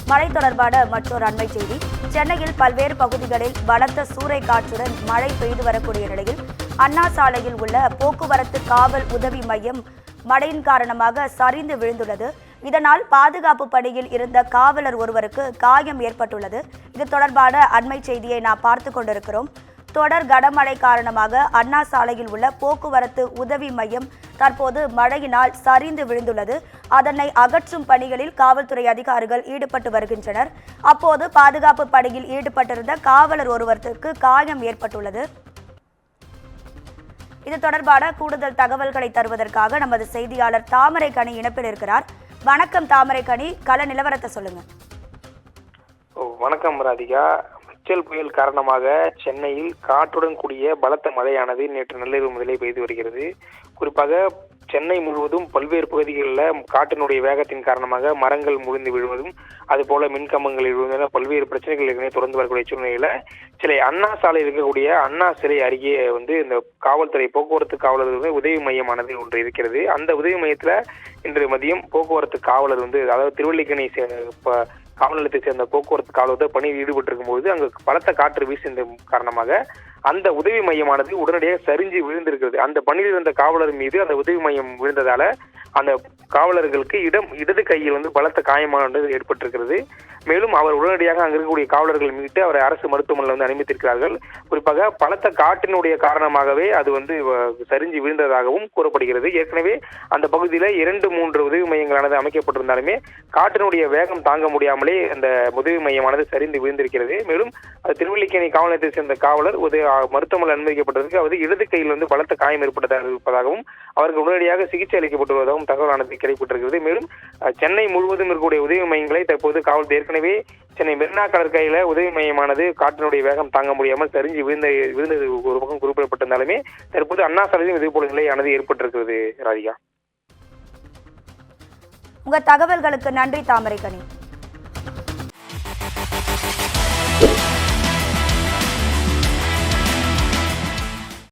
மழை தொடர்பான மற்றொரு அண்மை செய்தி. சென்னையில் பல்வேறு பகுதிகளில் பலத்த சூறை காற்றுடன் மழை பெய்து வரக்கூடிய நிலையில் அண்ணா சாலையில் உள்ள போக்குவரத்து காவல் உதவி மையம் மழையின் காரணமாக சரிந்து விழுந்துள்ளது. இதனால் பாதுகாப்பு பணியில் இருந்த காவலர் ஒருவருக்கு காயம் ஏற்பட்டுள்ளது. இது தொடர்பான அண்மை செய்தியை நாம் பார்த்து கொண்டிருக்கிறோம். தொடர் கனமழை காரணமாக அண்ணா சாலையில் உள்ள போக்குவரத்து உதவி மையம் தற்போது மழையினால் சரிந்து விழுந்துள்ளது. அதனை அகற்றும் பணிகளில் காவல்துறை அதிகாரிகள் ஈடுபட்டு வருகின்றனர். அப்போது பாதுகாப்பு பணியில் ஈடுபட்டிருந்த காவலர் ஒருவருக்கு காயம் ஏற்பட்டுள்ளது. இது தொடர்பான கூடுதல் தகவல்களை தருவதற்காக நமது செய்தியாளர் தாமரைக்கனி இணைப்பில் இருக்கிறார். வணக்கம் தாமரைக்கனி, கள நிலவரத்தை சொல்லுங்க. வணக்கம் ராதிகா. மிச்சல் புயல் காரணமாக சென்னையில் காற்றுடன் கூடிய பலத்த மழையானது நேற்று நள்ளிரவு முதலே பெய்து வருகிறது. குறிப்பாக சென்னை முழுவதும் பல்வேறு பகுதிகளில் காற்றினுடைய வேகத்தின் காரணமாக மரங்கள் முறிந்து விழுவதும் அதுபோல மின்கம்பங்கள் விழுவதும் பல்வேறு பிரச்சனைகள் ஏற்கனவே தொடர்ந்து வரக்கூடிய சூழ்நிலையில சிலை அண்ணா சாலையில் இருக்கக்கூடிய அண்ணா சிலை அருகே இந்த காவல்துறை போக்குவரத்து காவலர்கள் உதவி மையமானது ஒன்று இருக்கிறது. அந்த உதவி மையத்துல இன்று மதியம் போக்குவரத்து காவலர் அதாவது திருவல்லிக்கேணி காவல் நிலையத்தை சேர்ந்த போக்குவரத்து காவலர் பணியில் ஈடுபட்டிருக்கும் போது அங்கு பலத்த காற்று வீசின காரணமாக அந்த உதவி மையமானது உடனடியாக சரிஞ்சு விழுந்திருக்கிறது. அந்த பணியில் இருந்த காவலர் மீது அந்த உதவி மையம் விழுந்ததால அந்த காவலர்களுக்கு இடது கையில் பலத்த காயமானது ஏற்பட்டிருக்கிறது. மேலும் அவர் உடனடியாக அங்கு இருக்கக்கூடிய காவலர்கள் மீட்டு அவரை அரசு மருத்துவமனையில் அனுமதித்திருக்கிறார்கள். குறிப்பாக பலத்த காற்றினுடைய காரணமாகவே அது சரிஞ்சு விழுந்ததாகவும் கூறப்படுகிறது. ஏற்கனவே அந்த பகுதியில 2-3 உதவி மையங்களானது அமைக்கப்பட்டிருந்தாலுமே காற்றினுடைய வேகம் தாங்க முடியாமலே அந்த உதவி மையமானது சரிந்து விழுந்திருக்கிறது. மேலும் திருவல்லிக்கேணி காவல் நிலையத்தை சேர்ந்த காவலர் மருத்துவமனையில் அனுமதிக்கப்பட்டதற்கு அவர் இடது கையில் பலத்த காயம் ஏற்பட்டதாக இருப்பதாகவும் அவருக்கு உடனடியாக சிகிச்சை அளிக்கப்பட்டு வருவதாகவும் தகவலானது கிடைக்கப்பட்டிருக்கிறது. மேலும் சென்னை முழுவதும் இருக்கக்கூடிய உதவி மையங்களை தற்போது காவல்துறை ஏற்கனவே சென்னை மெரினா கடற்கரையில உதவி மையமானது காற்றினுடைய வேகம் தாங்க முடியாமல் சரிஞ்சு விழுந்தது ஒரு பக்கம் குறிப்பிடப்பட்டிருந்தாலுமே தற்போது அண்ணா சாலையிலும் இதேபோல நிலையானது ஏற்பட்டிருக்கிறது. ராதிகா, உங்க தகவல்களுக்கு நன்றி தாமரைக்கனி.